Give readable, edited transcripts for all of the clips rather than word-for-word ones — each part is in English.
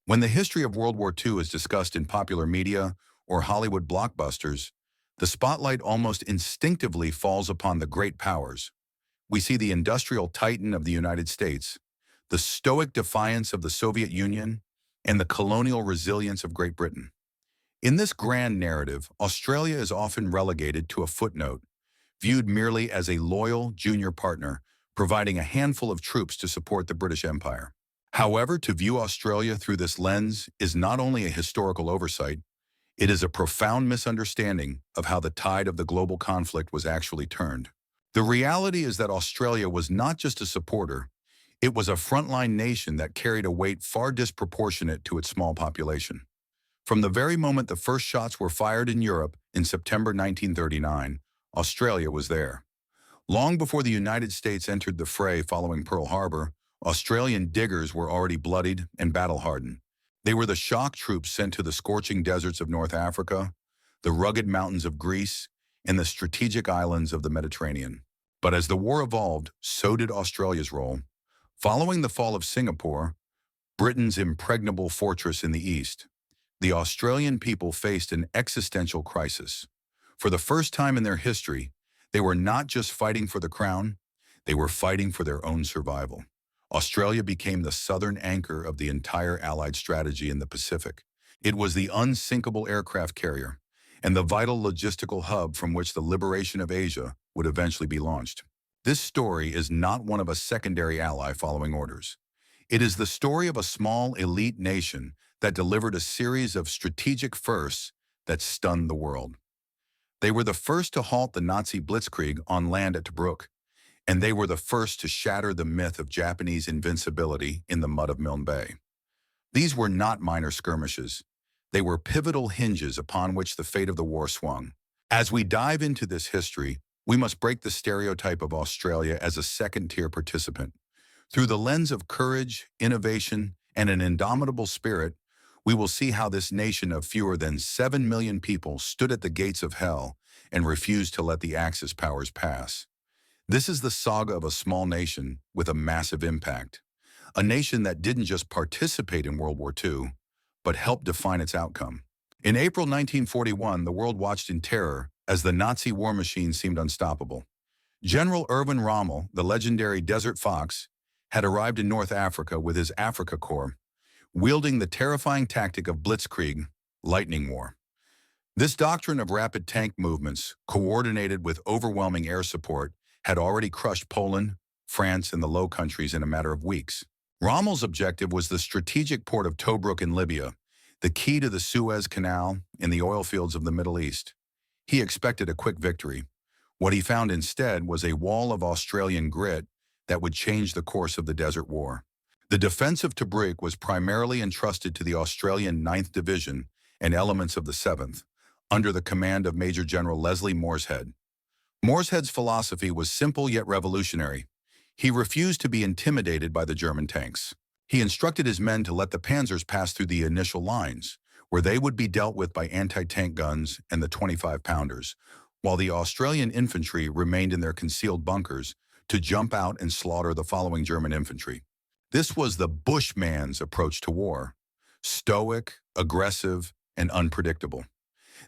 When the history of World War II is discussed in popular media or Hollywood blockbusters, the spotlight almost instinctively falls upon the great powers. We see the industrial titan of the United States, the stoic defiance of the Soviet Union, and the colonial resilience of Great Britain. In this grand narrative, Australia is often relegated to a footnote, viewed merely as a loyal junior partner, providing a handful of troops to support the British Empire. However, to view Australia through this lens is not only a historical oversight, it is a profound misunderstanding of how the tide of the global conflict was actually turned. The reality is that Australia was not just a supporter, it was a frontline nation that carried a weight far disproportionate to its small population. From the very moment the first shots were fired in Europe in September 1939, Australia was there. Long before the United States entered the fray following Pearl Harbor, Australian diggers were already bloodied and battle-hardened. They were the shock troops sent to the scorching deserts of North Africa, the rugged mountains of Greece, and the strategic islands of the Mediterranean. But as the war evolved, so did Australia's role. Following the fall of Singapore, Britain's impregnable fortress in the east, the Australian people faced an existential crisis. For the first time in their history, they were not just fighting for the crown, they were fighting for their own survival. Australia became the southern anchor of the entire Allied strategy in the Pacific. It was the unsinkable aircraft carrier and the vital logistical hub from which the liberation of Asia would eventually be launched. This story is not one of a secondary ally following orders. It is the story of a small elite nation that delivered a series of strategic firsts that stunned the world. They were the first to halt the Nazi Blitzkrieg on land at Tobruk, and they were the first to shatter the myth of Japanese invincibility in the mud of Milne Bay. These were not minor skirmishes. They were pivotal hinges upon which the fate of the war swung. As we dive into this history, we must break the stereotype of Australia as a second-tier participant. Through the lens of courage, innovation, and an indomitable spirit, we will see how this nation of fewer than 7 million people stood at the gates of hell and refused to let the Axis powers pass. This is the saga of a small nation with a massive impact. A nation that didn't just participate in World War II, but helped define its outcome. In April 1941, the world watched in terror as the Nazi war machine seemed unstoppable. General Erwin Rommel, the legendary Desert Fox, had arrived in North Africa with his Afrika Korps, wielding the terrifying tactic of Blitzkrieg, lightning war. This doctrine of rapid tank movements, coordinated with overwhelming air support, had already crushed Poland, France, and the Low Countries in a matter of weeks. Rommel's objective was the strategic port of Tobruk in Libya, the key to the Suez Canal and the oil fields of the Middle East. He expected a quick victory. What he found instead was a wall of Australian grit that would change the course of the Desert War. The defense of Tobruk was primarily entrusted to the Australian 9th Division and elements of the 7th, under the command of Major General Leslie Morshead. Morshead's philosophy was simple yet revolutionary. He refused to be intimidated by the German tanks. He instructed his men to let the panzers pass through the initial lines, where they would be dealt with by anti-tank guns and the 25-pounders, while the Australian infantry remained in their concealed bunkers to jump out and slaughter the following German infantry. This was the Bushman's approach to war, stoic, aggressive, and unpredictable.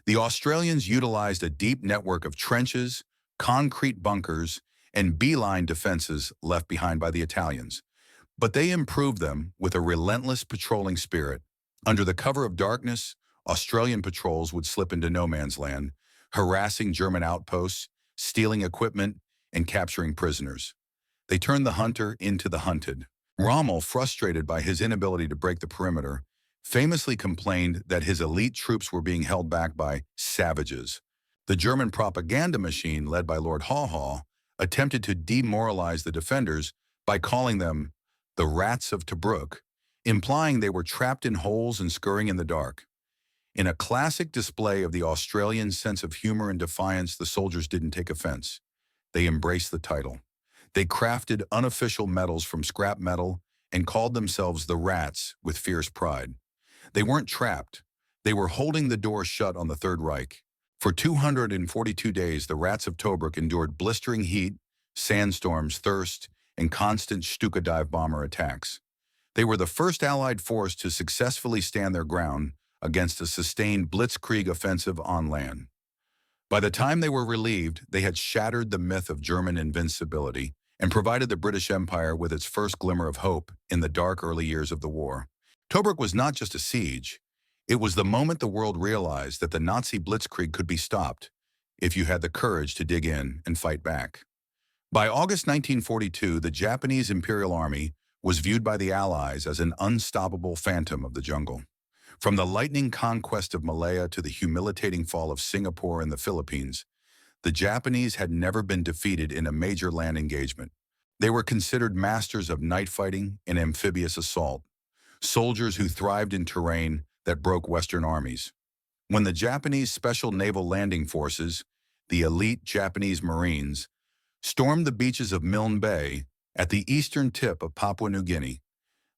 The Australians utilized a deep network of trenches, concrete bunkers, and beeline defenses left behind by the Italians. But they improved them with a relentless patrolling spirit. Under the cover of darkness, Australian patrols would slip into no man's land, harassing German outposts, stealing equipment, and capturing prisoners. They turned the hunter into the hunted. Rommel, frustrated by his inability to break the perimeter, famously complained that his elite troops were being held back by savages. The German propaganda machine, led by Lord Haw Haw, attempted to demoralize the defenders by calling them the rats of Tobruk, implying they were trapped in holes and scurrying in the dark. In a classic display of the Australian sense of humor and defiance, the soldiers didn't take offense. They embraced the title. They crafted unofficial medals from scrap metal and called themselves the Rats with fierce pride. They weren't trapped. They were holding the door shut on the Third Reich. For 242 days, the Rats of Tobruk endured blistering heat, sandstorms, thirst, and constant Stuka dive bomber attacks. They were the first Allied force to successfully stand their ground against a sustained Blitzkrieg offensive on land. By the time they were relieved, they had shattered the myth of German invincibility and provided the British Empire with its first glimmer of hope in the dark early years of the war. Tobruk was not just a siege. It was the moment the world realized that the Nazi Blitzkrieg could be stopped if you had the courage to dig in and fight back. By August 1942, the Japanese Imperial Army was viewed by the Allies as an unstoppable phantom of the jungle. From the lightning conquest of Malaya to the humiliating fall of Singapore and the Philippines, the Japanese had never been defeated in a major land engagement. They were considered masters of night fighting and amphibious assault, soldiers who thrived in terrain that broke Western armies. When the Japanese Special Naval Landing Forces, the elite Japanese Marines, stormed the beaches of Milne Bay at the eastern tip of Papua New Guinea,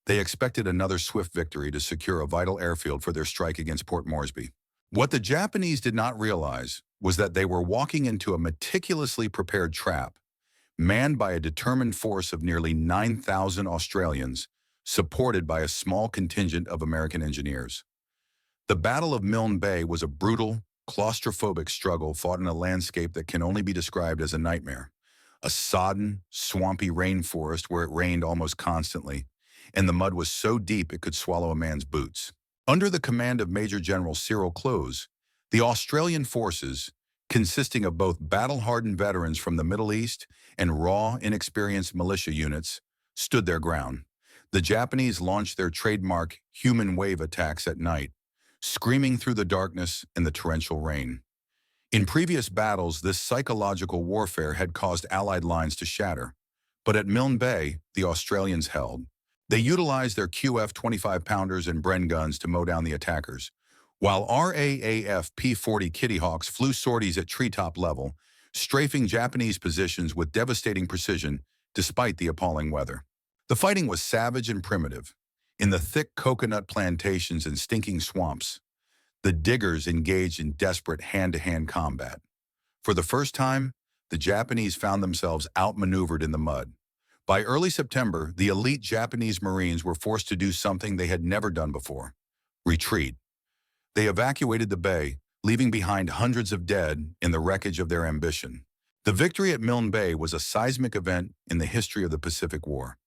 they expected another swift victory to secure a vital airfield for their strike against Port Moresby. What the Japanese did not realize was that they were walking into a meticulously prepared trap, manned by a determined force of nearly 9,000 Australians, supported by a small contingent of American engineers. The Battle of Milne Bay was a brutal, claustrophobic struggle fought in a landscape that can only be described as a nightmare. A sodden, swampy rainforest where it rained almost constantly, and the mud was so deep it could swallow a man's boots. Under the command of Major General Cyril Close, the Australian forces, consisting of both battle-hardened veterans from the Middle East and raw, inexperienced militia units, stood their ground. The Japanese launched their trademark human wave attacks at night, screaming through the darkness and the torrential rain. In previous battles, this psychological warfare had caused Allied lines to shatter, but at Milne Bay, the Australians held. They utilized their QF 25-pounders and Bren guns to mow down the attackers, while RAAF P-40 Kitty Hawks flew sorties at treetop level, strafing Japanese positions with devastating precision despite the appalling weather. The fighting was savage and primitive. In the thick coconut plantations and stinking swamps, the diggers engaged in desperate hand-to-hand combat. For the first time, the Japanese found themselves outmaneuvered in the mud. By early September, the elite Japanese Marines were forced to do something they had never done before: retreat. They evacuated the bay, leaving behind hundreds of dead in the wreckage of their ambition. The victory at Milne Bay was a seismic event in the history of the Pacific War.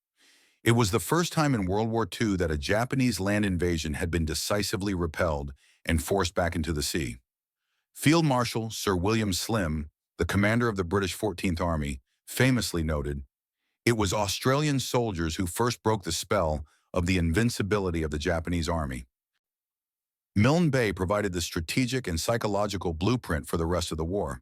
It was the first time in World War II that a Japanese land invasion had been decisively repelled and forced back into the sea. Field Marshal Sir William Slim, the commander of the British 14th Army, famously noted, "It was Australian soldiers who first broke the spell of the invincibility of the Japanese army." Milne Bay provided the strategic and psychological blueprint for the rest of the war.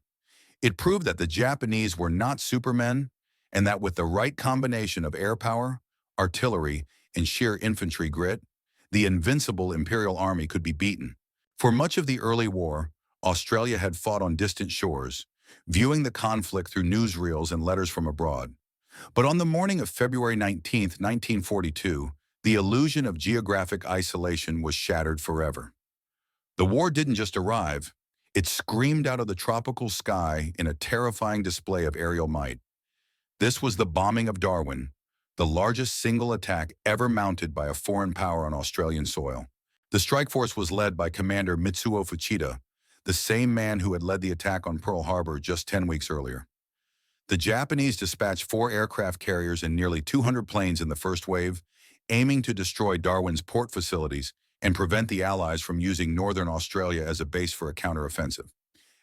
It proved that the Japanese were not supermen, and that with the right combination of air power, artillery, and sheer infantry grit, the invincible Imperial Army could be beaten. For much of the early war, Australia had fought on distant shores, viewing the conflict through newsreels and letters from abroad. But on the morning of February 19, 1942, the illusion of geographic isolation was shattered forever. The war didn't just arrive, it screamed out of the tropical sky in a terrifying display of aerial might. This was the bombing of Darwin, the largest single attack ever mounted by a foreign power on Australian soil. The strike force was led by Commander Mitsuo Fuchida, the same man who had led the attack on Pearl Harbor just 10 weeks earlier. The Japanese dispatched 4 aircraft carriers and nearly 200 planes in the first wave, aiming to destroy Darwin's port facilities and prevent the Allies from using northern Australia as a base for a counteroffensive.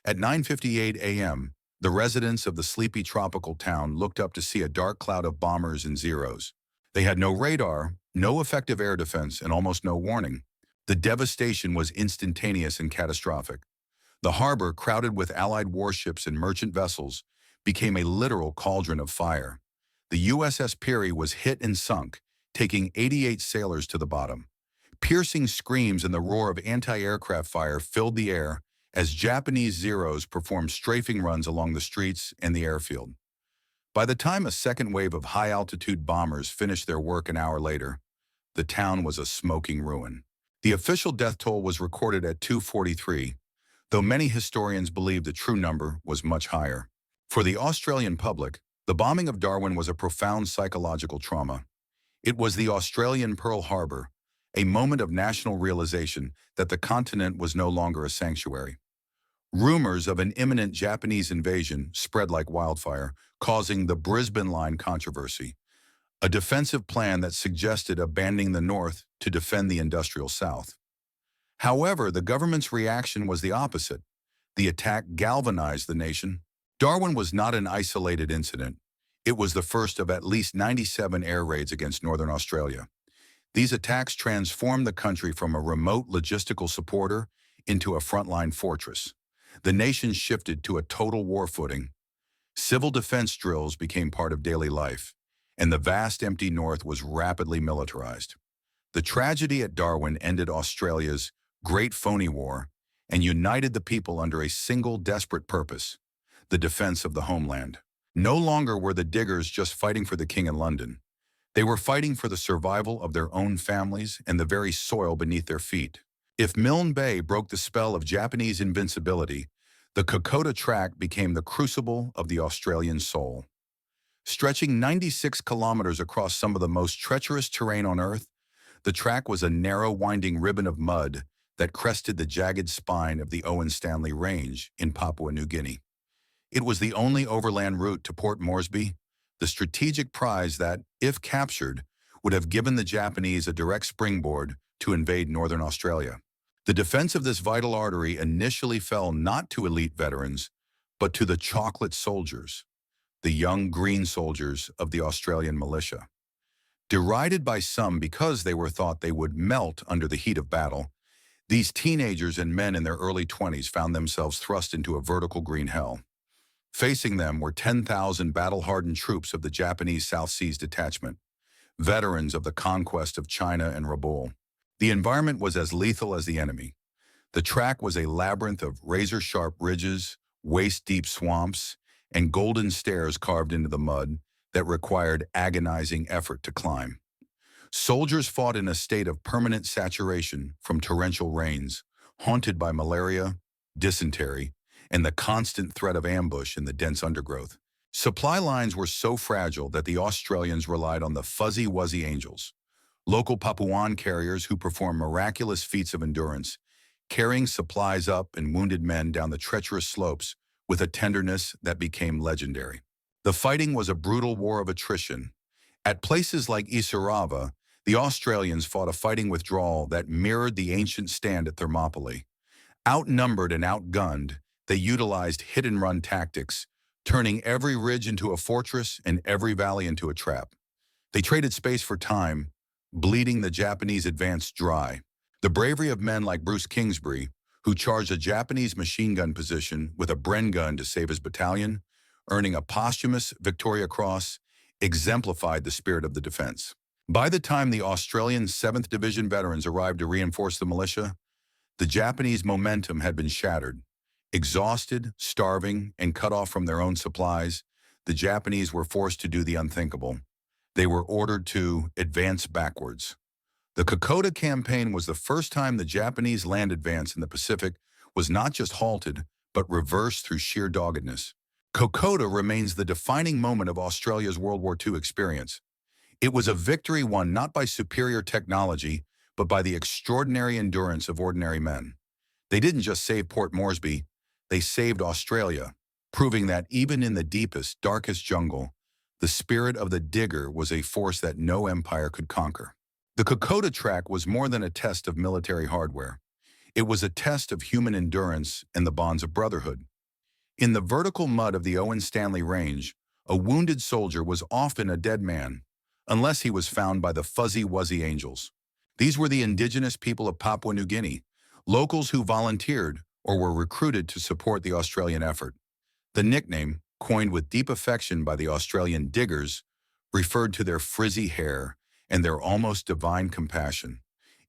At 9:58 a.m., the residents of the sleepy tropical town looked up to see a dark cloud of bombers and Zeros. They had no radar, no effective air defense, and almost no warning. The devastation was instantaneous and catastrophic. The harbor, crowded with Allied warships and merchant vessels, became a literal cauldron of fire. The USS Peary was hit and sunk, taking 88 sailors to the bottom. Piercing screams and the roar of anti-aircraft fire filled the air as Japanese Zeros performed strafing runs along the streets and the airfield. By the time a second wave of high-altitude bombers finished their work an hour later, the town was a smoking ruin. The official death toll was recorded at 243, though many historians believe the true number was much higher. For the Australian public, the bombing of Darwin was a profound psychological trauma. It was the Australian Pearl Harbor, a moment of national realization that the continent was no longer a sanctuary. Rumors of an imminent Japanese invasion spread like wildfire, causing the Brisbane Line controversy, a defensive plan that suggested abandoning the North to defend the industrial South. However, the government's reaction was the opposite. The attack galvanized the nation. Darwin was not an isolated incident. It was the first of at least 97 air raids against Northern Australia. These attacks transformed the country from a remote logistical supporter into a frontline fortress. The nation shifted to a total war footing. Civil defense drills became part of daily life, and the vast empty North was rapidly militarized. The tragedy at Darwin ended Australia's Great Phony War and united the people under a single desperate purpose: the defense of the homeland. No longer were the diggers just fighting for the king in London. They were fighting for the survival of their own families and the very soil beneath their feet. If Milne Bay broke the spell of Japanese invincibility, the Kokoda track became the crucible of the Australian soul. Stretching 96 kilometers across some of the most treacherous terrain on Earth, the track was a narrow, winding ribbon of mud that crested the jagged spine of the Owen Stanley Range in Papua New Guinea. It was the only overland route to Port Moresby, the strategic prize that, if captured, would have given the Japanese a direct springboard to invade Northern Australia. The defense of this vital artery initially fell not to elite veterans, but to the chocolate soldiers, the young green soldiers of the Australian militia. Derided by some because they were thought they would melt under the heat of battle, these teenagers and men in their early 20s found themselves thrust into a vertical green hell. Facing them were 10,000 battle-hardened troops of the Japanese South Seas Detachment, veterans of the conquest of China and Rabaul. The environment was as lethal as the enemy. The track was a labyrinth of razor-sharp ridges, waist-deep swamps, and golden stairs carved into the mud that required agonizing effort to climb. Soldiers fought in a state of permanent saturation from torrential rains, haunted by malaria, dysentery, and the constant threat of ambush in the dense undergrowth. Supply lines were so fragile that the Australians relied on the fuzzy Wuzzy Angels, local Papuan carriers who performed miraculous feats of endurance, carrying supplies up and wounded men down the treacherous slopes with a tenderness that became legendary. The fighting was a brutal war of attrition. At places like Isurava, the Australians fought a fighting withdrawal that mirrored the ancient stand at Thermopylae. Outnumbered and outgunned, they utilized hit-and-run tactics, turning every ridge into a fortress and every valley into a trap. They traded space for time, bleeding the Japanese advance dry. The bravery of men like Bruce Kingsbury, who charged a Japanese machine gun position with a Bren gun to save his battalion, earning a posthumous Victoria Cross, exemplified the spirit of the defense. By the time the Australian 7th Division veterans arrived to reinforce the militia, the Japanese momentum had been shattered. Exhausted, starving, and cut off from their own supplies, the Japanese were forced to do the unthinkable. They were ordered to advance backwards. The Kokoda campaign was the first time the Japanese land advance in the Pacific was not just halted, but reversed through sheer doggedness. Kokoda remains the defining moment of Australia's World War II experience. It was a victory won not by superior technology, but by the extraordinary endurance of ordinary men. They didn't just save Port Moresby, they saved Australia, proving that even in the deepest, darkest jungle, the spirit of the digger was a force that no empire could conquer. The Kokoda track was more than a test of military hardware. It was a test of human endurance and the bonds of brotherhood. In the vertical mud of the Owen Stanley Range, a wounded soldier was often a dead man, unless he was found by the fuzzy Wuzzy Angels. These were the indigenous people of Papua New Guinea, locals who volunteered or were recruited to support the Australian effort. The nickname, coined with deep affection by the Australian diggers, referred to their frizzy hair and their almost divine compassion.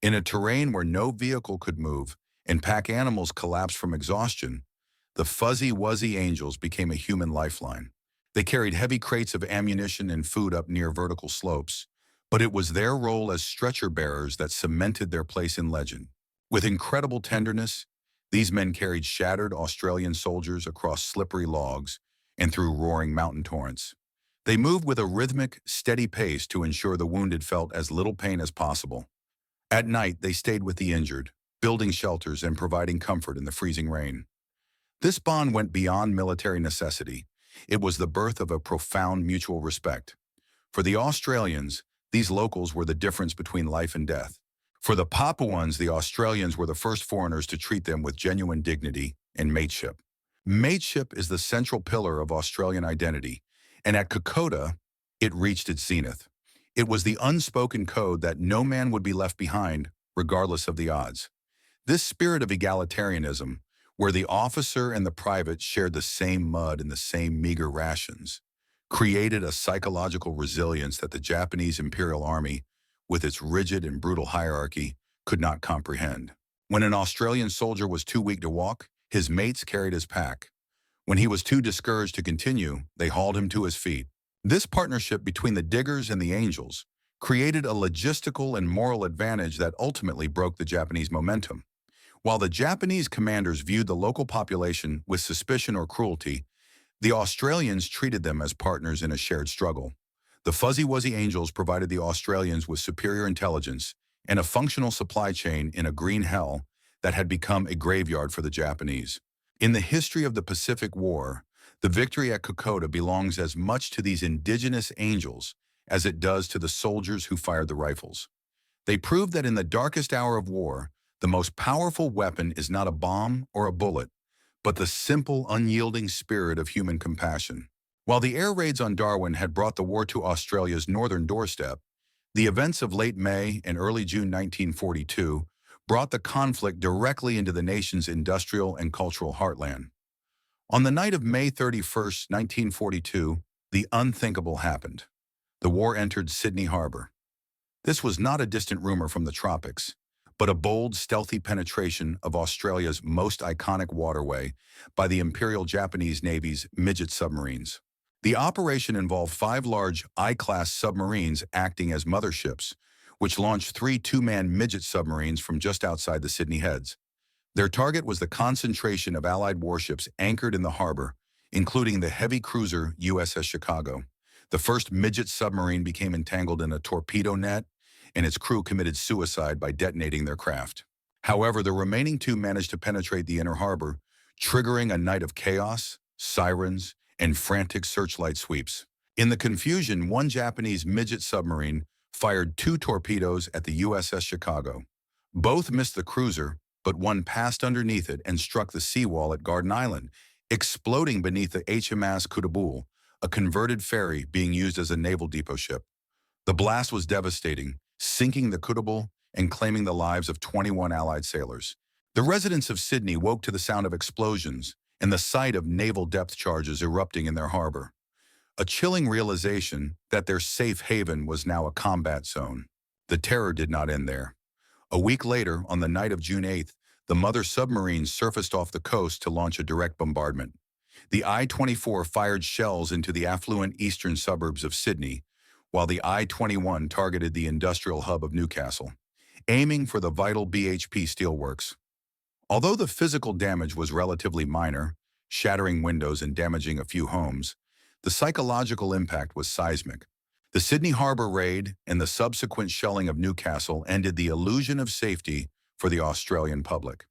In a terrain where no vehicle could move and pack animals collapsed from exhaustion, the fuzzy Wuzzy Angels became a human lifeline. They carried heavy crates of ammunition and food up near vertical slopes, but it was their role as stretcher bearers that cemented their place in legend. With incredible tenderness, these men carried shattered Australian soldiers across slippery logs and through roaring mountain torrents. They moved with a rhythmic, steady pace to ensure the wounded felt as little pain as possible. At night, they stayed with the injured, building shelters and providing comfort in the freezing rain. This bond went beyond military necessity. It was the birth of a profound mutual respect. For the Australians, these locals were the difference between life and death. For the Papuans, the Australians were the first foreigners to treat them with genuine dignity and mateship. Mateship is the central pillar of Australian identity, and at Kokoda, it reached its zenith. It was the unspoken code that no man would be left behind, regardless of the odds. This spirit of egalitarianism, where the officer and the private shared the same mud and the same meager rations, created a psychological resilience that the Japanese Imperial Army, with its rigid and brutal hierarchy, could not comprehend. When an Australian soldier was too weak to walk, his mates carried his pack. When he was too discouraged to continue, they hauled him to his feet. This partnership between the diggers and the angels created a logistical and moral advantage that ultimately broke the Japanese momentum. While the Japanese commanders viewed the local population with suspicion or cruelty, the Australians treated them as partners in a shared struggle. The Fuzzy Wuzzy Angels provided the Australians with superior intelligence and a functional supply chain in a green hell that had become a graveyard for the Japanese. In the history of the Pacific War, the victory at Kokoda belongs as much to these indigenous angels as it does to the soldiers who fired the rifles. They proved that in the darkest hour of war, the most powerful weapon is not a bomb or a bullet, but the simple, unyielding spirit of human compassion. While the air raids on Darwin had brought the war to Australia's northern doorstep, the events of late May and early June 1942 brought the conflict directly into the nation's industrial and cultural heartland. On the night of May 31, 1942, the unthinkable happened. The war entered Sydney Harbor. This was not a distant rumor from the tropics, but a bold, stealthy penetration of Australia's most iconic waterway by the Imperial Japanese Navy's midget submarines. The operation involved 5 large I-class submarines acting as motherships, which launched 3 two-man midget submarines from just outside the Sydney Heads. Their target was the concentration of Allied warships anchored in the harbor, including the heavy cruiser USS Chicago. The first midget submarine became entangled in a torpedo net, and its crew committed suicide by detonating their craft. However, the remaining 2 managed to penetrate the inner harbor, triggering a night of chaos, sirens, and frantic searchlight sweeps. In the confusion, one Japanese midget submarine fired 2 torpedoes at the USS Chicago. Both missed the cruiser, but one passed underneath it and struck the seawall at Garden Island, exploding beneath the HMS Kudabul, a converted ferry being used as a naval depot ship. The blast was devastating, sinking the Kudabul and claiming the lives of 21 Allied sailors. The residents of Sydney woke to the sound of explosions and the sight of naval depth charges erupting in their harbor. A chilling realization that their safe haven was now a combat zone. The terror did not end there. A week later, on the night of June 8th, the mother submarines surfaced off the coast to launch a direct bombardment. The I-24 fired shells into the affluent eastern suburbs of Sydney, while the I-21 targeted the industrial hub of Newcastle, aiming for the vital BHP steelworks. Although the physical damage was relatively minor, shattering windows and damaging a few homes, the psychological impact was seismic. The Sydney Harbor raid and the subsequent shelling of Newcastle ended the illusion of safety for the Australian public.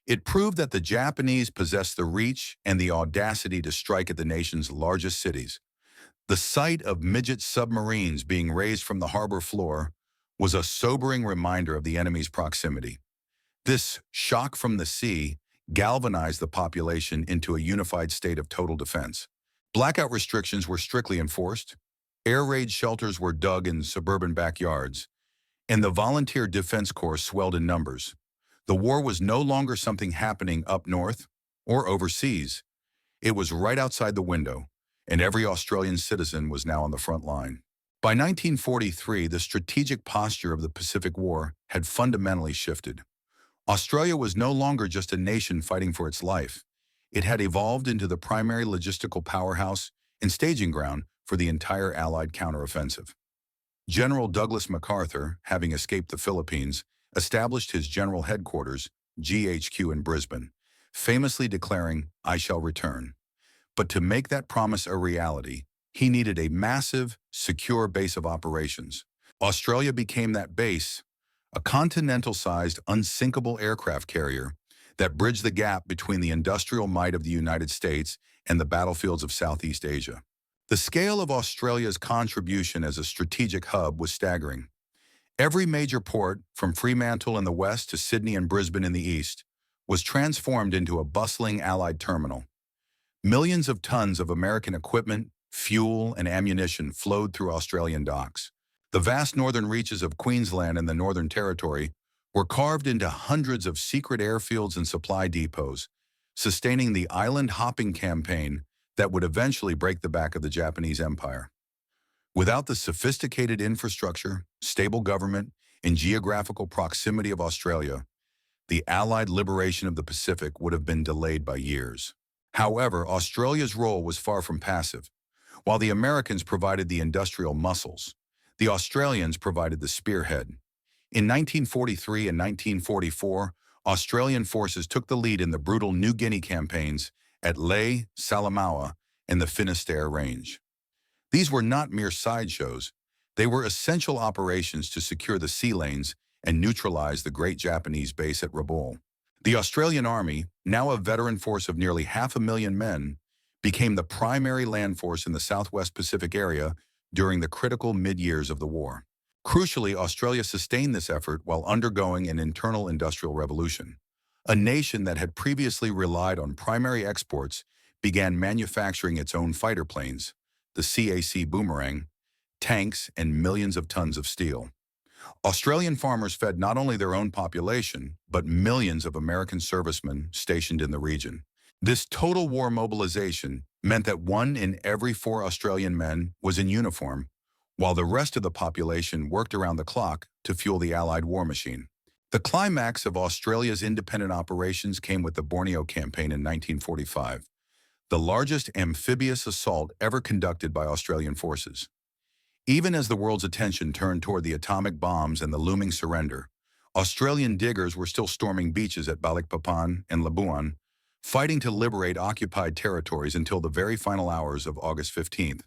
It proved that the Japanese possessed the reach and the audacity to strike at the nation's largest cities. The sight of midget submarines being raised from the harbor floor was a sobering reminder of the enemy's proximity. This shock from the sea galvanized the population into a unified state of total defense. Blackout restrictions were strictly enforced, air raid shelters were dug in suburban backyards, and the volunteer defense corps swelled in numbers. The war was no longer something happening up north or overseas. It was right outside the window, and every Australian citizen was now on the front line. By 1943, the strategic posture of the Pacific War had fundamentally shifted. Australia was no longer just a nation fighting for its life. It had evolved into the primary logistical powerhouse and staging ground for the entire Allied counteroffensive. General Douglas MacArthur, having escaped the Philippines, established his general headquarters, GHQ, in Brisbane, famously declaring, "I shall return." But to make that promise a reality, He needed a massive, secure base of operations. Australia became that base, a continental-sized, unsinkable aircraft carrier that bridged the gap between the industrial might of the United States and the battlefields of Southeast Asia. The scale of Australia's contribution as a strategic hub was staggering. Every major port, from Fremantle in the west to Sydney and Brisbane in the east, was transformed into a bustling Allied terminal. Millions of tons of American equipment, fuel, and ammunition flowed through Australian docks. The vast northern reaches of Queensland and the Northern Territory were carved into hundreds of secret airfields and supply depots, sustaining the island-hopping campaign that would eventually break the back of the Japanese Empire. Without the sophisticated infrastructure, stable government, and geographical proximity of Australia, the Allied liberation of the Pacific would have been delayed by years. However, Australia's role was far from passive. While the Americans provided the industrial muscles, the Australians provided the spearhead. In 1943 and 1944, Australian forces took the lead in the brutal New Guinea campaigns at Lae, Salamaua, and the Finisterre Range. These were not mere sideshows. They were essential operations to secure the sea lanes and neutralize the great Japanese base at Rabaul. The Australian Army, now a veteran force of nearly 500,000 men, became the primary land force in the Southwest Pacific area during the critical mid-years of the war. Crucially, Australia sustained this effort while undergoing an internal industrial revolution. A nation that had previously relied on primary exports began manufacturing its own fighter planes, the CAC Boomerang, tanks, and millions of tons of steel. Australian farmers fed not only their own population, but millions of American servicemen stationed in the region. This total war mobilization meant that 1 in every 4 Australian men was in uniform, while the rest of the population worked around the clock to fuel the Allied war machine. The climax of Australia's independent operations came with the Borneo Campaign in 1945, the largest amphibious assault ever conducted by Australian forces. Even as the world's attention turned toward the atomic bombs and the looming surrender, Australian diggers were still storming beaches at Balikpapan and Labuan, fighting to liberate occupied territories until the very final hours of August 15th.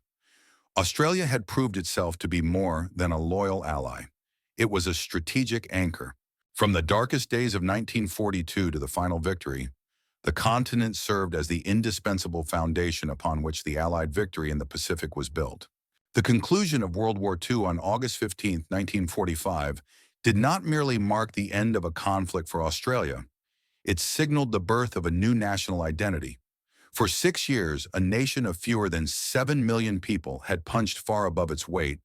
Australia had proved itself to be more than a loyal ally. It was a strategic anchor. From the darkest days of 1942 to the final victory, the continent served as the indispensable foundation upon which the Allied victory in the Pacific was built. The conclusion of World War II on August 15, 1945, did not merely mark the end of a conflict for Australia. It signaled the birth of a new national identity. For 6 years, a nation of fewer than 7 million people had punched far above its weight,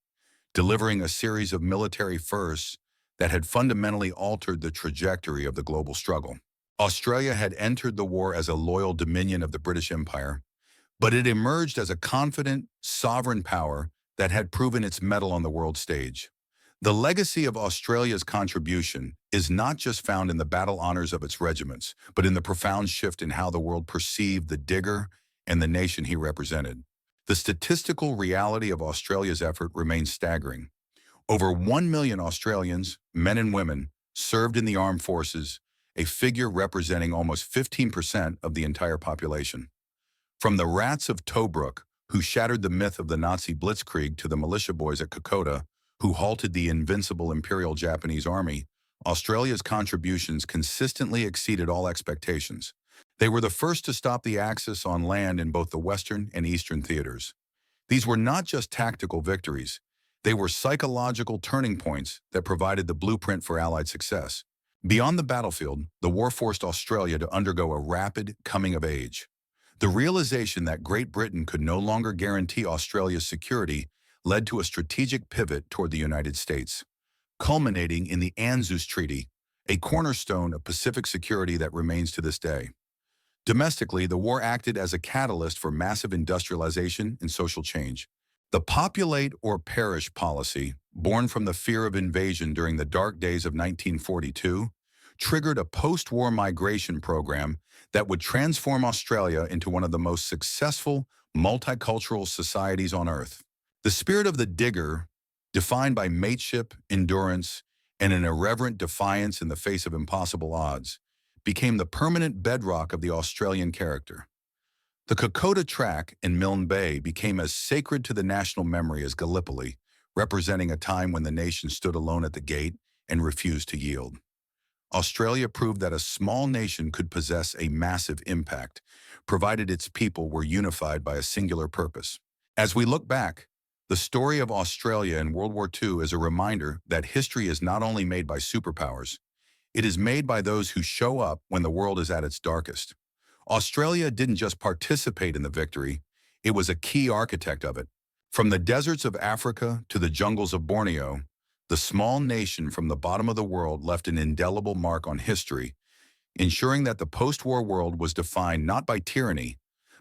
delivering a series of military firsts that had fundamentally altered the trajectory of the global struggle. Australia had entered the war as a loyal dominion of the British Empire, but it emerged as a confident, sovereign power that had proven its mettle on the world stage. The legacy of Australia's contribution is not just found in the battle honors of its regiments, but in the profound shift in how the world perceived the digger and the nation he represented. The statistical reality of Australia's effort remains staggering. Over 1 million Australians, men and women, served in the armed forces, a figure representing almost 15% of the entire population. From the rats of Tobruk, who shattered the myth of the Nazi Blitzkrieg, to the militia boys at Kokoda, who halted the invincible Imperial Japanese Army, Australia's contributions consistently exceeded all expectations. They were the first to stop the Axis on land in both the Western and Eastern theaters. These were not just tactical victories. They were psychological turning points that provided the blueprint for Allied success. Beyond the battlefield, the war forced Australia to undergo a rapid coming of age. The realization that Great Britain could no longer guarantee Australia's security led to a strategic pivot toward the United States, culminating in the ANZUS Treaty, a cornerstone of Pacific security that remains to this day. Domestically, the war acted as a catalyst for massive industrialization and social change. The populate or perish policy, born from the fear of invasion during the dark days of 1942, triggered a post-war migration program that would transform Australia into one of the most successful multicultural societies on Earth. The spirit of the digger, defined by mateship, endurance, and an irreverent defiance in the face of impossible odds, became the permanent bedrock of the Australian character. The Kokoda track in Milne Bay became as sacred to the national memory as Gallipoli, representing a time when the nation stood alone at the gate and refused to yield. Australia proved that a small nation could possess a massive impact, provided its people were unified by a singular purpose. As we look back, the story of Australia in World War II is a reminder that history is not only made by superpowers, it is made by those who show up when the world is at its darkest. Australia didn't just participate in the victory, it was a key architect of it. From the deserts of Africa to the jungles of Borneo, the small nation from the bottom of the world left an indelible mark on history, ensuring that the post-war world was defined not by tyranny,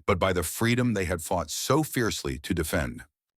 but by the freedom they had fought so fiercely to defend.